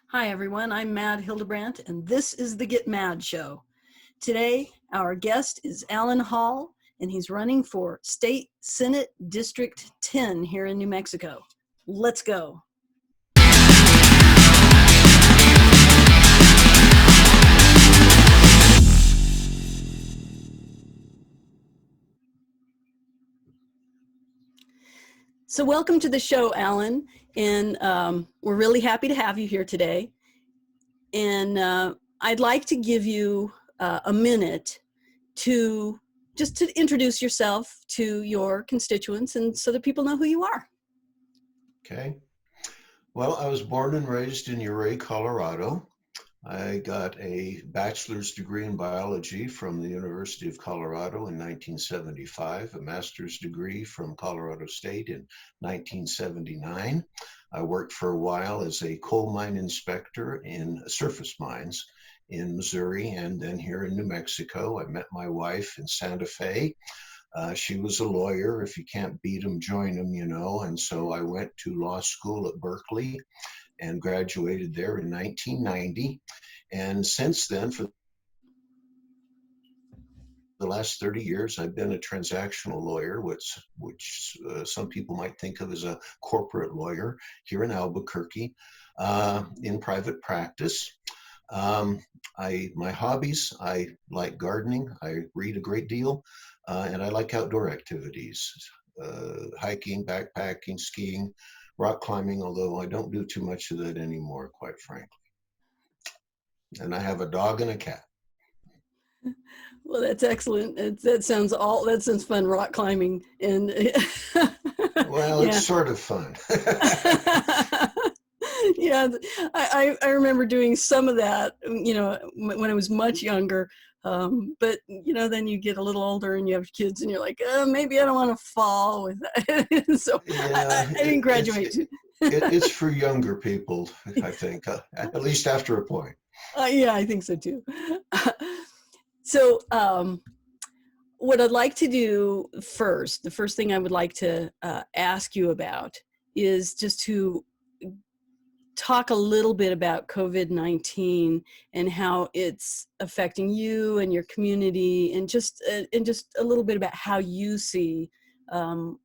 Hi, everyone. I'm Mad Hildebrandt, and this is the Get Mad Show. Today, our guest is Alan Hall, and he's running for State Senate District 10 here in New Mexico. Let's go. So, welcome to the show, Alan, and we're really happy to have you here today. And I'd like to give you a minute to just to introduce yourself to your constituents and so that people know who you are. Okay. Well, I was born and raised in Ouray, Colorado. I got a bachelor's degree in biology from the University of Colorado in 1975, a master's degree from Colorado State in 1979. I worked for a while as a coal mine inspector in surface mines in Missouri and then here in New Mexico. I met my wife in Santa Fe. She was a lawyer. If you can't beat them, join them, you know. And so I went to law school at Berkeley and graduated there in 1990. And since then, for the last 30 years, I've been a transactional lawyer, which some people might think of as a corporate lawyer here in Albuquerque in private practice. My hobbies, I like gardening, I read a great deal, and I like outdoor activities, hiking, backpacking, skiing, rock climbing, although I don't do too much of that anymore, quite frankly. And I have a dog and a cat. Well, that's excellent. That sounds fun. Rock climbing and Well, it's yeah. sort of fun. Yeah, I remember doing some of that, when I was much younger. But then you get a little older and you have kids, and you're like, maybe I don't want to fall with that. So Yeah, I didn't graduate. it's for younger people, I think, at least after a point. Yeah, I think so too. So, what I'd like to do first, the first thing I would like to ask you about is just to talk a little bit about COVID-19 and how it's affecting you and your community, and just a little bit about how you see how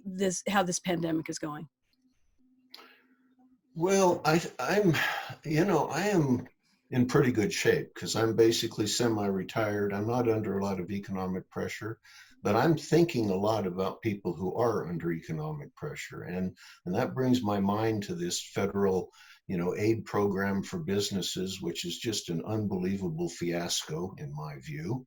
this pandemic is going. Well, I am in pretty good shape because I'm basically semi-retired. I'm not under a lot of economic pressure, but I'm thinking a lot about people who are under economic pressure, and that brings my mind to this federal, aid program for businesses, which is just an unbelievable fiasco in my view.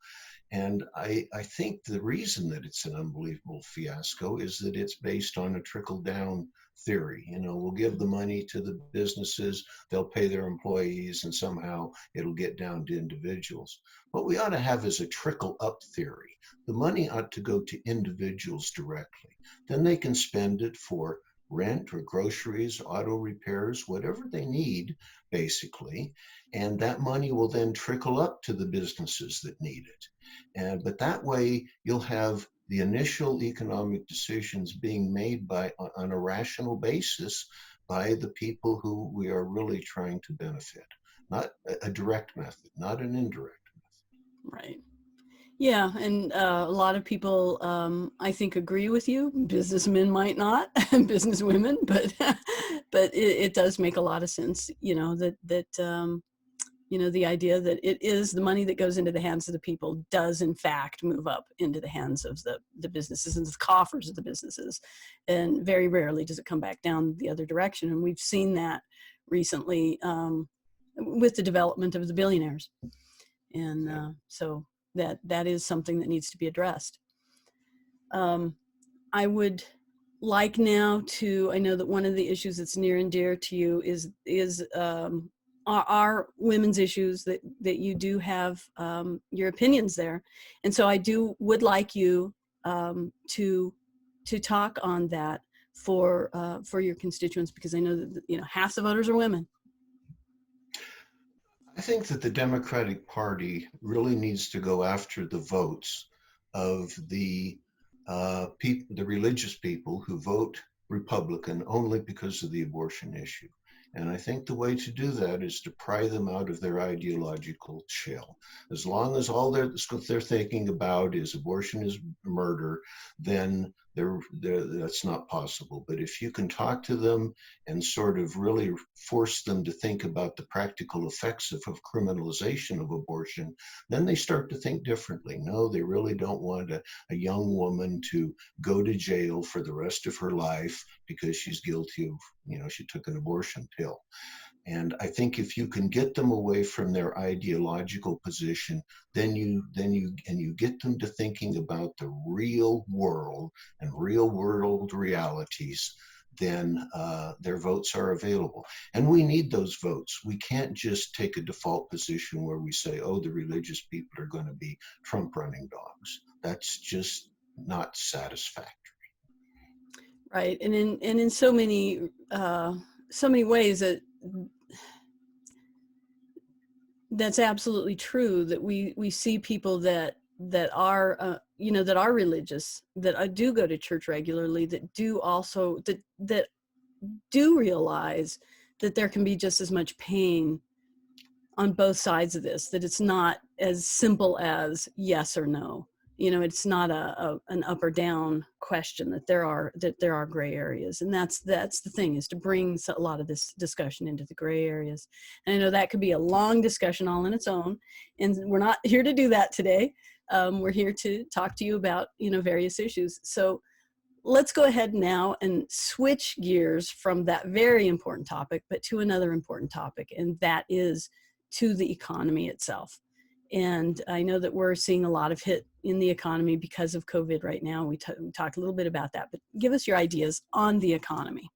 And I think the reason that it's an unbelievable fiasco is that it's based on a trickle down theory. We'll give the money to the businesses, they'll pay their employees, and somehow it'll get down to individuals. What we ought to have is a trickle up theory. The money ought to go to individuals directly. Then they can spend it for rent or groceries, auto repairs, whatever they need, basically. And that money will then trickle up to the businesses that need it. But that way, you'll have the initial economic decisions being made on a rational basis by the people who we are really trying to benefit. Not a direct method, not an indirect method. Right. Yeah, and a lot of people, I think, agree with you. Businessmen might not, businesswomen, but it does make a lot of sense. The idea that it is the money that goes into the hands of the people does in fact move up into the hands of the businesses and the coffers of the businesses, and very rarely does it come back down the other direction. And we've seen that recently with the development of the billionaires, and so that is something that needs to be addressed. I would like now to, I know that one of the issues that's near and dear to you is are women's issues, that you do have your opinions there. And so I would like you to talk on that for your constituents, because I know that half the voters are women. I think that the Democratic Party really needs to go after the votes of the the religious people who vote Republican only because of the abortion issue. And I think the way to do that is to pry them out of their ideological shell. As long as all they're thinking about is abortion is murder, then that's not possible. But if you can talk to them and sort of really force them to think about the practical effects of criminalization of abortion, then they start to think differently. No, they really don't want a young woman to go to jail for the rest of her life because she's guilty of, she took an abortion pill. And I think if you can get them away from their ideological position, then you get them to thinking about the real world and real world realities, then their votes are available. And we need those votes. We can't just take a default position where we say, oh, the religious people are going to be Trump running dogs. That's just not satisfactory. Right. And in so many ways that's absolutely true, that we see people that are that are religious, that do go to church regularly, that do also that do realize that there can be just as much pain on both sides of this, that it's not as simple as yes or no. It's not an up or down question, that there are gray areas. And that's the thing, is to bring a lot of this discussion into the gray areas. And I know that could be a long discussion all on its own, and we're not here to do that today. We're here to talk to you about, various issues. So let's go ahead now and switch gears from that very important topic, but to another important topic, and that is to the economy itself. And I know that we're seeing a lot of hit in the economy because of COVID right now. We talked a little bit about that, but give us your ideas on the economy.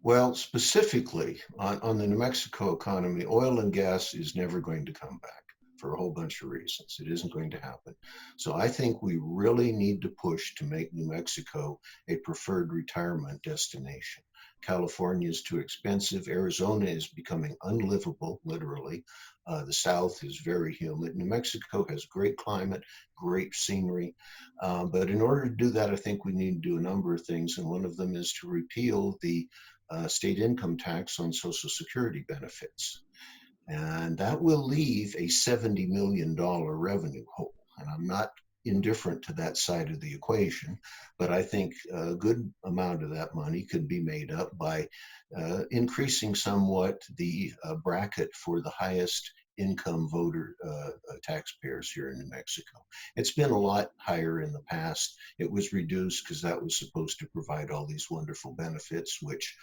Well, specifically on the New Mexico economy, oil and gas is never going to come back for a whole bunch of reasons. It isn't going to happen. So I think we really need to push to make New Mexico a preferred retirement destination. California is too expensive. Arizona is becoming unlivable, literally. The South is very humid. New Mexico has great climate, great scenery. But in order to do that, I think we need to do a number of things. And one of them is to repeal the state income tax on Social Security benefits. And that will leave a $70 million revenue hole. And I'm not indifferent to that side of the equation, but I think a good amount of that money could be made up by increasing somewhat the bracket for the highest income voter taxpayers here in New Mexico. It's been a lot higher in the past. It was reduced because that was supposed to provide all these wonderful benefits, which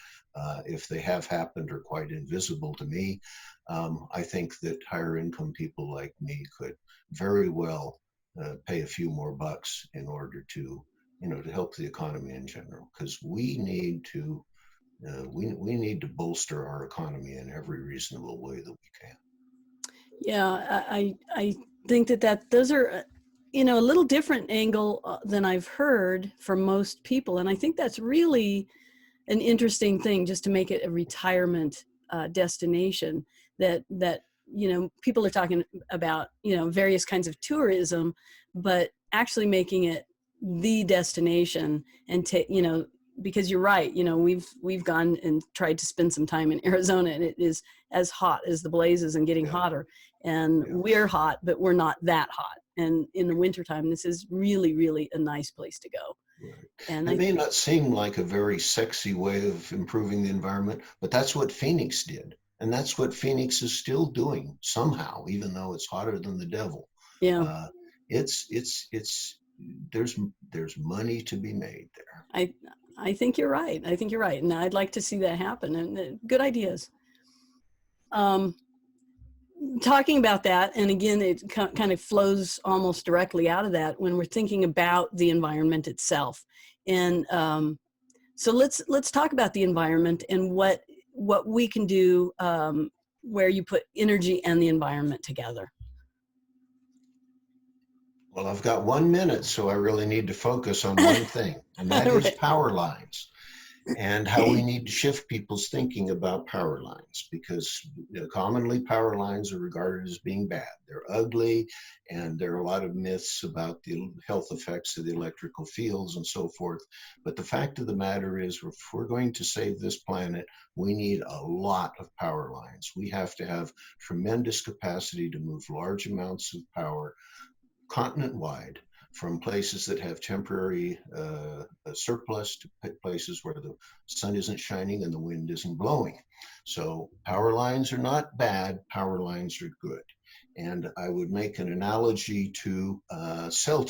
if they have happened, are quite invisible to me. I think that higher income people like me could very well pay a few more bucks in order to, to help the economy in general, because we need to bolster our economy in every reasonable way that we can. Yeah, I think that those are, a little different angle than I've heard from most people, and I think that's really an interesting thing, just to make it a retirement destination. That people are talking about various kinds of tourism, but actually making it the destination, and because you're right, we've gone and tried to spend some time in Arizona, and it is as hot as the blazes and getting hotter, and we're hot, but we're not that hot. And in the wintertime, this is really, really a nice place to go. Right. And it may not seem like a very sexy way of improving the environment, but that's what Phoenix did. And that's what Phoenix is still doing somehow, even though it's hotter than the devil. Yeah. There's money to be made there. I think you're right. I think you're right. And I'd like to see that happen, and good ideas. Talking about that, and again, it kind of flows almost directly out of that when we're thinking about the environment itself. And so let's talk about the environment and what we can do, where you put energy and the environment together. Well, I've got 1 minute, so I really need to focus on one thing, and that is power lines. and how we need to shift people's thinking about power lines, because commonly power lines are regarded as being bad. They're ugly, and there are a lot of myths about the health effects of the electrical fields and so forth. But the fact of the matter is, if we're going to save this planet, we need a lot of power lines. We have to have tremendous capacity to move large amounts of power continent-wide, from places that have temporary surplus to places where the sun isn't shining and the wind isn't blowing. So power lines are not bad, power lines are good. And I would make an analogy to cell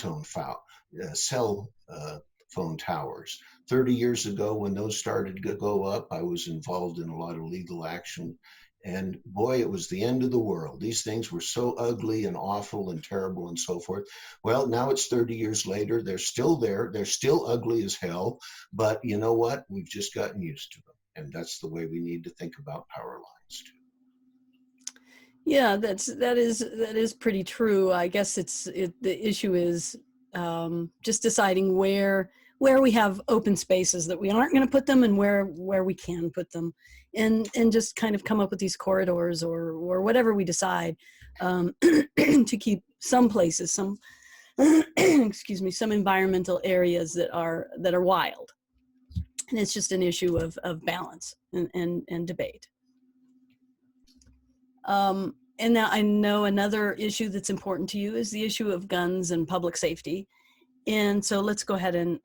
phone towers. 30 years ago, when those started to go up, I was involved in a lot of legal action. And boy, it was the end of the world. These things were so ugly and awful and terrible and so forth. Well, now it's 30 years later. They're still there. They're still ugly as hell. But you know what? We've just gotten used to them. And that's the way we need to think about power lines too. Yeah, that is pretty true. I guess the issue is just deciding where we have open spaces that we aren't going to put them, and where we can put them, and just kind of come up with these corridors or whatever we decide, to keep some places, some excuse me, some environmental areas that are wild. And it's just an issue of balance and debate. And now I know another issue that's important to you is the issue of guns and public safety. And so let's go ahead and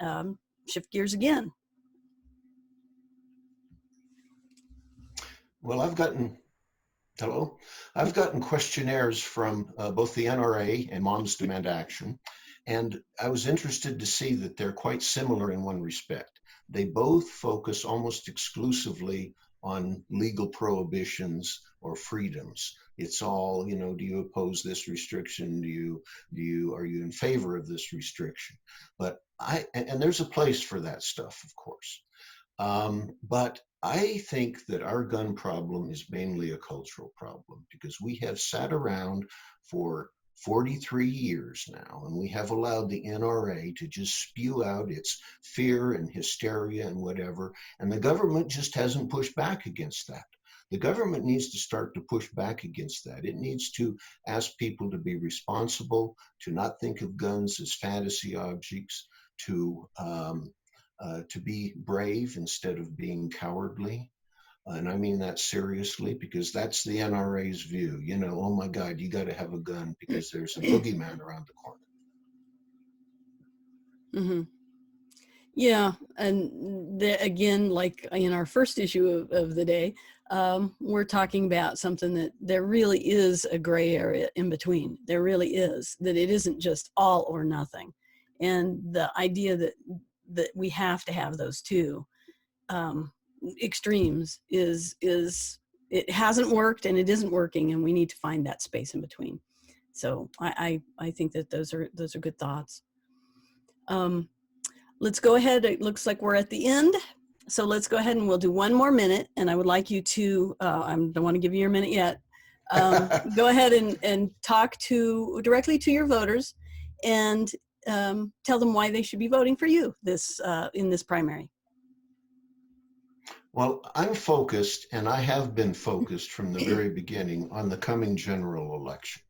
shift gears again. Well, I've gotten questionnaires from both the NRA and Moms Demand Action, and I was interested to see that they're quite similar in one respect. They both focus almost exclusively on legal prohibitions or freedoms. It's all, do you oppose this restriction? Are you in favor of this restriction? But and there's a place for that stuff, of course. But I think that our gun problem is mainly a cultural problem, because we have sat around for 43 years now, and we have allowed the NRA to just spew out its fear and hysteria and whatever, and the government just hasn't pushed back against that. The government needs to start to push back against that. It needs to ask people to be responsible, to not think of guns as fantasy objects, to be brave instead of being cowardly. And I mean that seriously, because that's the NRA's view. Oh my God, you got to have a gun because there's a boogeyman around the corner. Mm-hmm. Yeah, and again, like in our first issue of the day, we're talking about something that there really is a gray area in between. There really is, that it isn't just all or nothing. And the idea that we have to have those two extremes is it hasn't worked and it isn't working, and we need to find that space in between. So I think that those are good thoughts. Let's go ahead. It looks like we're at the end. So let's go ahead and we'll do one more minute. And I would like you to, I don't want to give you your minute yet. Go ahead and talk directly to your voters, and tell them why they should be voting for you in this primary. Well, I'm focused, and I have been focused from the very beginning, on the coming general election.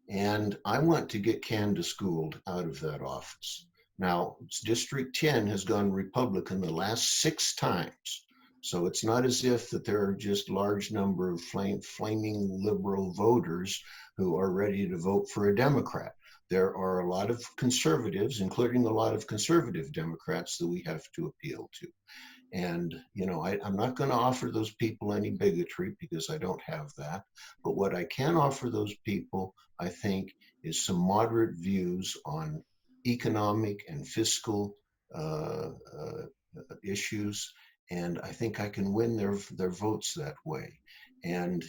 And I want to get Candace Gould out of that office. Now, District 10 has gone Republican the last 6 times. So it's not as if that there are just large number of flaming liberal voters who are ready to vote for a Democrat. There are a lot of conservatives, including a lot of conservative Democrats, that we have to appeal to. And, I'm not going to offer those people any bigotry, because I don't have that. But what I can offer those people, I think, is some moderate views on economic and fiscal issues. And I think I can win their votes that way. And,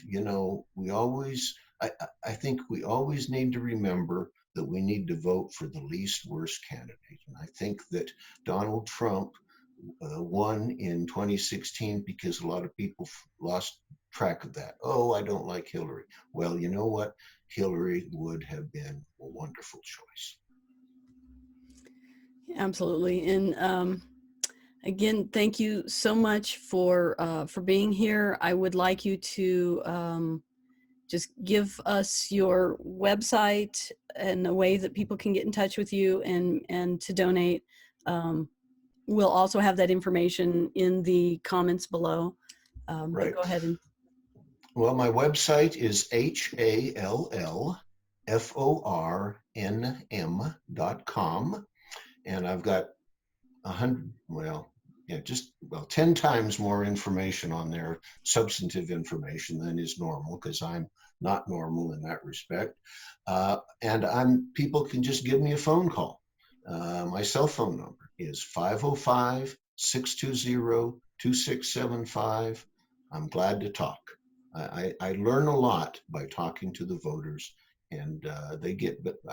I think we always need to remember that we need to vote for the least worst candidate. And I think that Donald Trump won in 2016 because a lot of people lost track of that. Oh, I don't like Hillary. Well, you know what? Hillary would have been a wonderful choice. Absolutely. And Again, thank you so much for being here. I would like you to just give us your website and a way that people can get in touch with you and to donate. We'll also have that information in the comments below. But Right. go ahead and. Well, my website is HALLFORNM.com. And I've got 100, well, yeah, just well, 10 times more information on there, substantive information than is normal, because I'm not normal in that respect. And people can just give me a phone call. My cell phone number is 505-620-2675. I'm glad to talk. I learn a lot by talking to the voters, and I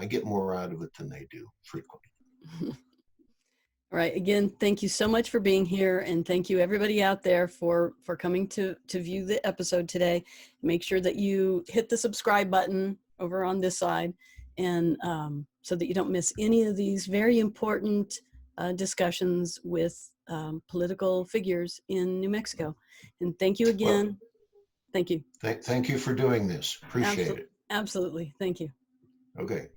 get more out of it than they do frequently. All right. Again, thank you so much for being here, and thank you everybody out there for coming to view the episode today. Make sure that you hit the subscribe button over on this side, and so that you don't miss any of these very important discussions with political figures in New Mexico. And thank you again. Well, Thank you. thank you for doing this. Appreciate it. Absolutely. Thank you. Okay.